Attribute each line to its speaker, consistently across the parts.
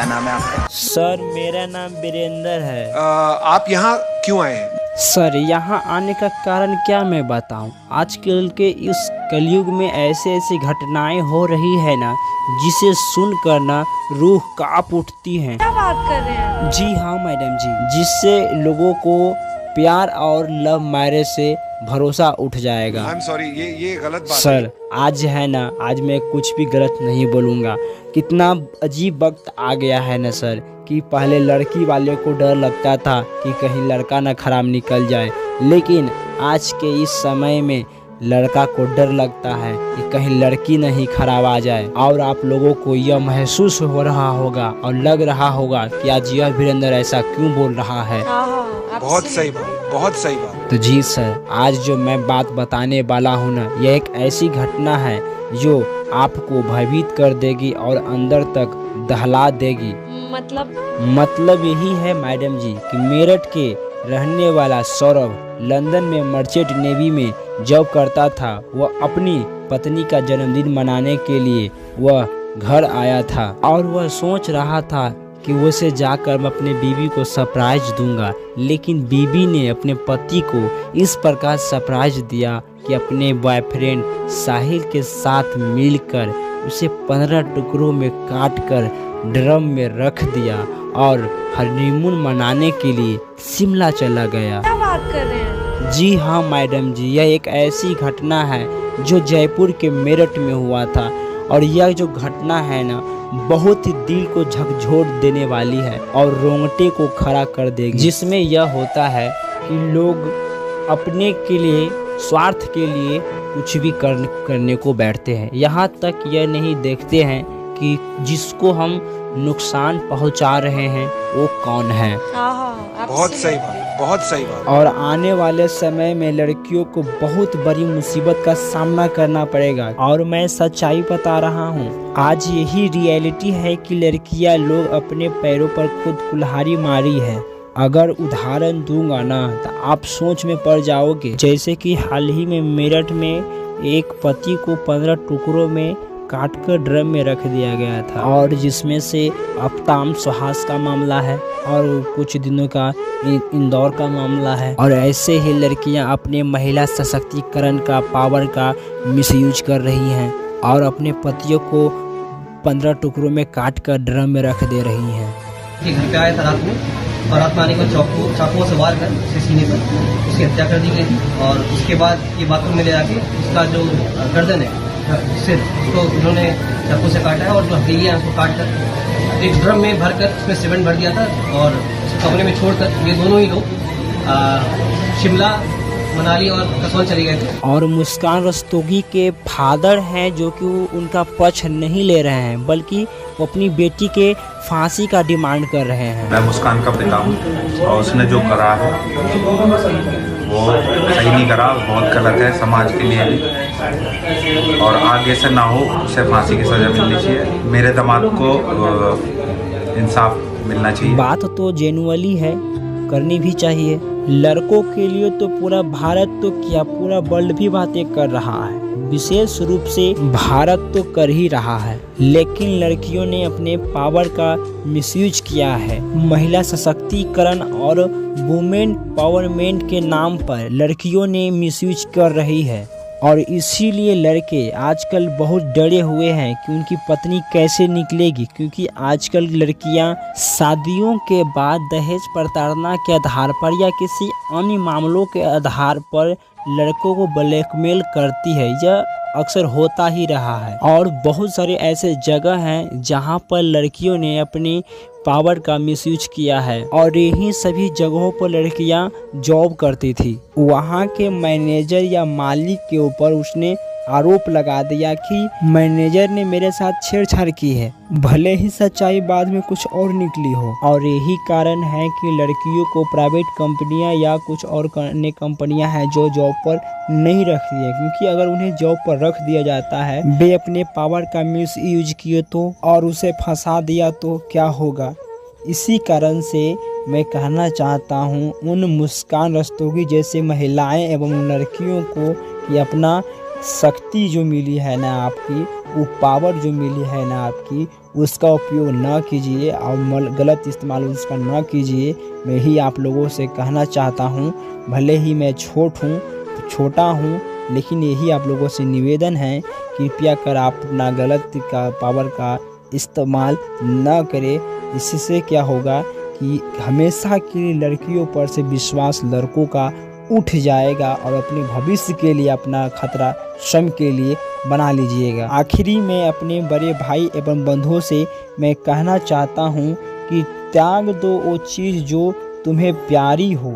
Speaker 1: क्या नाम है आपका?
Speaker 2: सर मेरा नाम वीरेंद्र है।
Speaker 3: आप यहाँ क्यों आए हैं?
Speaker 2: सर यहाँ आने का कारण क्या मैं बताऊं। आजकल के इस कलयुग में ऐसे ऐसी घटनाएं हो रही है ना, जिसे सुनकर ना रूह कांप उठती है।
Speaker 4: क्या बात कर रहे हैं?
Speaker 2: जी हाँ मैडम जी, जिससे लोगों को प्यार और लव मैरिज से भरोसा उठ जाएगा।
Speaker 3: आई एम सॉरी, ये गलत बात है।
Speaker 2: सर आज है ना, आज मैं कुछ भी गलत नहीं बोलूँगा। कितना अजीब वक्त आ गया है ना सर, कि पहले लड़की वाले को डर लगता था कि कहीं लड़का ना खराब निकल जाए, लेकिन आज के इस समय में लड़का को डर लगता है कि कहीं लड़की नहीं खराब आ जाए। और आप लोगों को यह महसूस हो रहा होगा और लग रहा होगा कि आज यह वीरेंद्र ऐसा क्यों बोल रहा है।
Speaker 3: बहुत सही बात, बहुत सही बात।
Speaker 2: तो जी सर, आज जो मैं बात बताने वाला हूँ ना, यह एक ऐसी घटना है जो आपको भयभीत कर देगी और अंदर तक दहला देगी। मतलब यही है मैडम जी कि मेरठ के रहने वाला सौरभ लंदन में मर्चेंट नेवी में जॉब करता था। वह अपनी पत्नी का जन्मदिन मनाने के लिए वह घर आया था और वह सोच रहा था कि उसे जाकर मैं अपने बीवी को सरप्राइज दूंगा, लेकिन बीवी ने अपने पति को इस प्रकार सरप्राइज दिया कि अपने बॉयफ्रेंड साहिल के साथ मिलकर उसे 15 टुकड़ों में काटकर ड्रम में रख दिया और हनीमून मनाने के लिए शिमला चला गया।
Speaker 4: क्या बात कर रहे हैं?
Speaker 2: जी हाँ मैडम जी, यह एक ऐसी घटना है जो जयपुर के मेरठ में हुआ था। और यह जो घटना है ना, बहुत ही दिल को झकझोर देने वाली है और रोंगटे को खड़ा कर देगी। जिसमें यह होता है कि लोग अपने के लिए, स्वार्थ के लिए कुछ भी करने को बैठते हैं। यहाँ तक यह नहीं देखते हैं कि जिसको हम नुकसान पहुंचा रहे हैं वो कौन है।
Speaker 3: बहुत सही बात, बहुत सही बात।
Speaker 2: और आने वाले समय में लड़कियों को बहुत बड़ी मुसीबत का सामना करना पड़ेगा। और मैं सच्चाई बता रहा हूँ, आज यही रियलिटी है कि लड़कियां लोग अपने पैरों पर खुद कुल्हाड़ी मारी है। अगर उदाहरण दूंगा ना तो आप सोच में पड़ जाओगे। जैसे कि हाल ही में मेरठ में एक पति को 15 टुकड़ों में काटकर ड्रम में रख दिया गया था, और जिसमें से अफ्ताम सुहास का मामला है और कुछ दिनों का इंदौर का मामला है। और ऐसे ही लड़कियां अपने महिला सशक्तिकरण का, पावर का मिसयूज कर रही हैं और अपने पतियों को 15 टुकड़ों में काटकर ड्रम में रख दे रही हैं।
Speaker 5: घर पे आया था रात में, और रात में आने को चाकुओं से वार कर उसके सीने पर उसकी हत्या कर दी गई थी। और उसके बाद ये बाथरूम में ले जाके उसका जो गर्दन है, सिर, उसको उन्होंने चाकू से काटा है और जो हथेलियाँ उसको काट कर एक ड्रम में भर कर उसमें सीमेंट भर दिया था और उसको कमरे में छोड़कर ये दोनों ही लोग शिमला, मनाली और कसौल चले गए थे।
Speaker 2: और मुस्कान रस्तोगी के फादर हैं जो कि उनका पक्ष नहीं ले रहे हैं, बल्कि वो अपनी बेटी के फांसी का डिमांड कर रहे हैं।
Speaker 6: मैं मुस्कान का पिता हूँ और उसने जो करा है वो सही नहीं करा, बहुत गलत है समाज के लिए भी, और आगे से ना हो उसे फांसी की सज़ा मिलनी चाहिए। मेरे दामाद को इंसाफ मिलना चाहिए।
Speaker 2: बात तो जेनुअली है, करनी भी चाहिए। लड़कों के लिए तो पूरा भारत तो क्या, पूरा वर्ल्ड भी बातें कर रहा है, विशेष रूप से भारत तो कर ही रहा है। लेकिन लड़कियों ने अपने पावर का मिसयूज किया है। महिला सशक्तिकरण और वुमेन पावरमेंट के नाम पर लड़कियों ने मिसयूज कर रही है, और इसीलिए लड़के आजकल बहुत डरे हुए हैं कि उनकी पत्नी कैसे निकलेगी। क्योंकि आजकल लड़कियां शादियों के बाद दहेज प्रताड़ना के आधार पर या किसी अन्य मामलों के आधार पर लड़कों को ब्लैकमेल करती है। यह अक्सर होता ही रहा है, और बहुत सारे ऐसे जगह हैं जहां पर लड़कियों ने अपनी पावर का मिसयूज किया है, और यही सभी जगहों पर लड़कियां जॉब करती थी। वहां के मैनेजर या मालिक के ऊपर उसने आरोप लगा दिया कि मैनेजर ने मेरे साथ छेड़छाड़ की है, भले ही सच्चाई बाद में कुछ और निकली हो। और यही कारण है कि लड़कियों को प्राइवेट कंपनियां या कुछ और अन्य कंपनियां हैं जो जॉब पर नहीं रखती है, क्योंकि अगर उन्हें जॉब पर रख दिया जाता है, वे अपने पावर का मिस यूज किए तो और उसे फंसा दिया तो क्या होगा। इसी कारण से मैं कहना चाहता हूँ उन मुस्कान रस्तोगी जैसे महिलाएं एवं लड़कियों को कि अपना शक्ति जो मिली है ना आपकी, वो पावर जो मिली है ना आपकी, उसका उपयोग ना कीजिए और गलत इस्तेमाल उसका ना कीजिए। मैं ही आप लोगों से कहना चाहता हूँ, भले ही मैं छोटा हूँ, लेकिन यही आप लोगों से निवेदन है, कृपया कर आप अपना गलत का पावर का इस्तेमाल ना करें। इससे क्या होगा कि हमेशा के लिए लड़कियों पर से विश्वास लड़कों का उठ जाएगा और अपने भविष्य के लिए अपना खतरा स्वयं के लिए बना लीजिएगा। आखिरी में अपने बड़े भाई एवं बंधुओं से मैं कहना चाहता हूँ कि त्याग दो वो चीज़ जो तुम्हें प्यारी हो,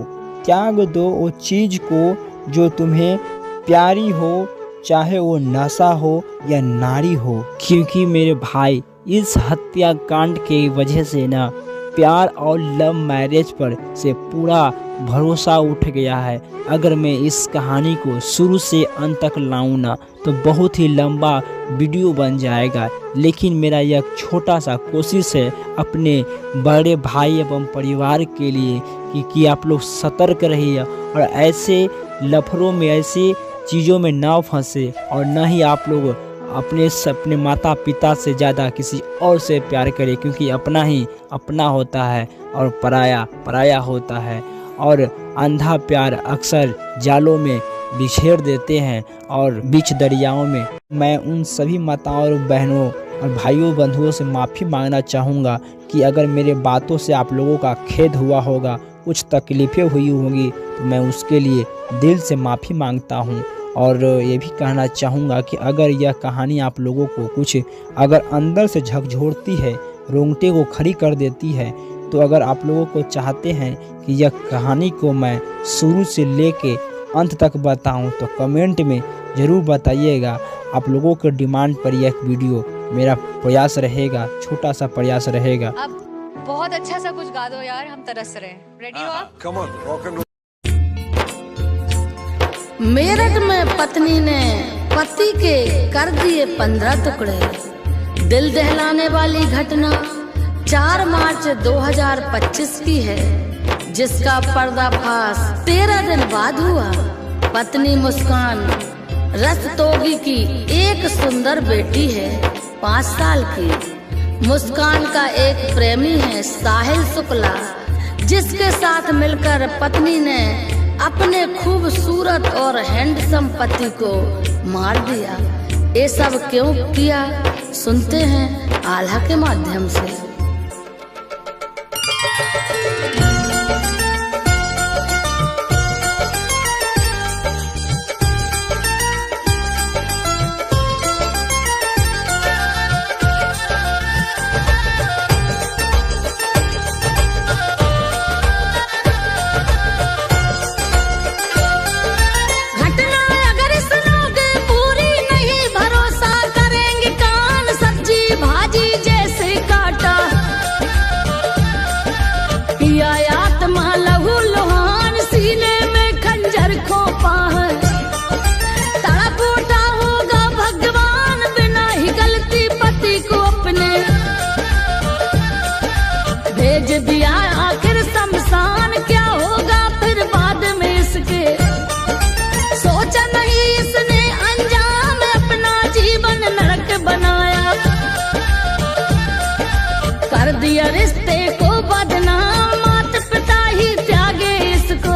Speaker 2: त्याग दो वो चीज़ को जो तुम्हें प्यारी हो, चाहे वो नशा हो या नारी हो। क्योंकि मेरे भाई इस हत्याकांड के वजह से ना प्यार और लव मैरिज पर से पूरा भरोसा उठ गया है। अगर मैं इस कहानी को शुरू से अंत तक लाऊं ना तो बहुत ही लंबा वीडियो बन जाएगा, लेकिन मेरा यह छोटा सा कोशिश है अपने बड़े भाई एवं परिवार के लिए कि आप लोग सतर्क रहिए और ऐसे लफड़ों में, ऐसे चीज़ों में ना फंसे और न ही आप लोग अपने माता पिता से ज़्यादा किसी और से प्यार करें, क्योंकि अपना ही अपना होता है और पराया पराया होता है। और अंधा प्यार अक्सर जालों में बिखेर देते हैं और बीच दरियाओं में। मैं उन सभी माताओं और बहनों और भाइयों बंधुओं से माफ़ी मांगना चाहूँगा कि अगर मेरे बातों से आप लोगों का खेद हुआ होगा, कुछ तकलीफ़ें हुई होंगी, तो मैं उसके लिए दिल से माफ़ी मांगता हूँ। और ये भी कहना चाहूँगा कि अगर यह कहानी आप लोगों को कुछ अगर अंदर से झकझोरती है, रोंगटे को खड़ी कर देती है, तो अगर आप लोगों को चाहते हैं कि यह कहानी को मैं शुरू से लेके अंत तक बताऊं, तो कमेंट में ज़रूर बताइएगा। आप लोगों के डिमांड पर यह वीडियो मेरा प्रयास रहेगा, छोटा सा प्रयास रहेगा।
Speaker 4: अब बहुत अच्छा सा कुछ गा दो यार, हम तरस रहे हैं। रेडी हो आप?
Speaker 3: Come on, rock and roll.
Speaker 1: Meerut में पत्नी ने पति के कर दिए 15 टुकड़े। दिल दहलाने वाली घटना 4 मार्च 2025 की है, जिसका पर्दाफाश 13 दिन बाद हुआ। पत्नी मुस्कान रस्तोगी की एक सुंदर बेटी है, 5 साल की। मुस्कान का एक प्रेमी है साहिल शुक्ला, जिसके साथ मिलकर पत्नी ने अपने खूबसूरत और हैंडसम पति को मार दिया। ये सब क्यों किया, सुनते हैं आल्हा के माध्यम से। दिया रिश्ते को बदनाम, माता पिता ही त्यागे इसको।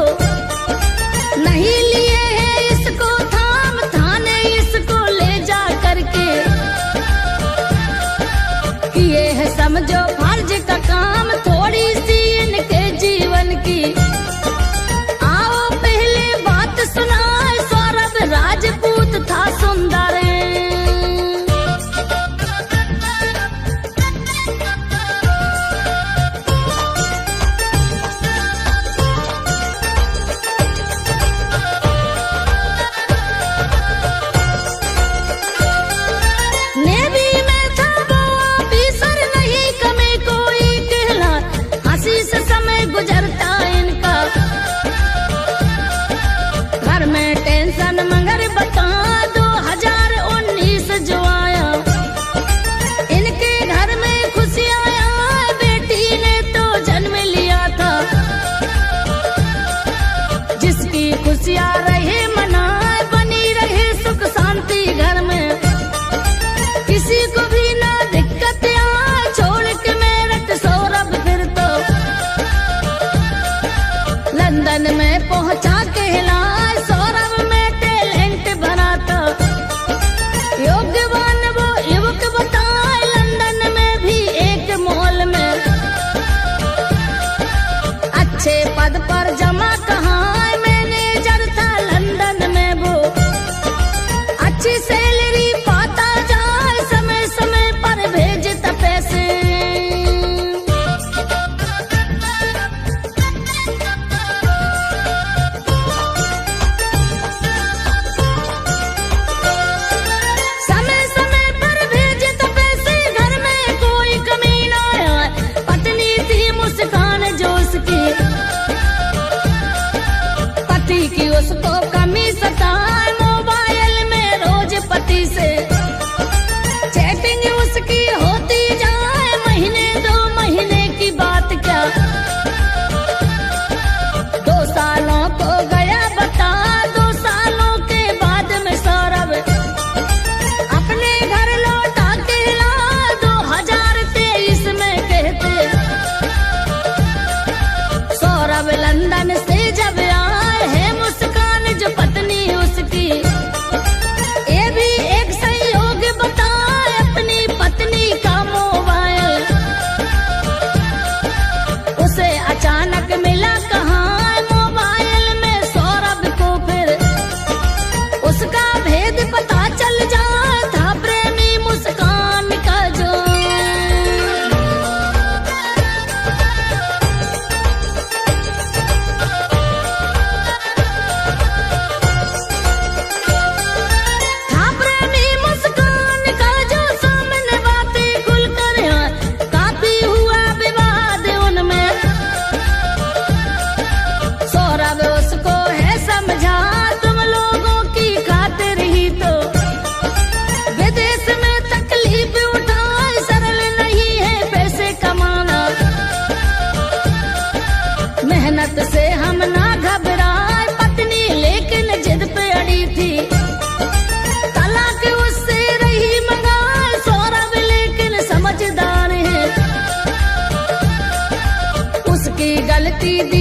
Speaker 1: नहीं लिए है इसको थाम, थाने इसको ले जा करके। किए है समझो फर्ज का काम, थोड़ी सी इनके जीवन की। आओ पहले बात सुनाए, सौरभ राजपूत था सुंदर। गुजरता इनका की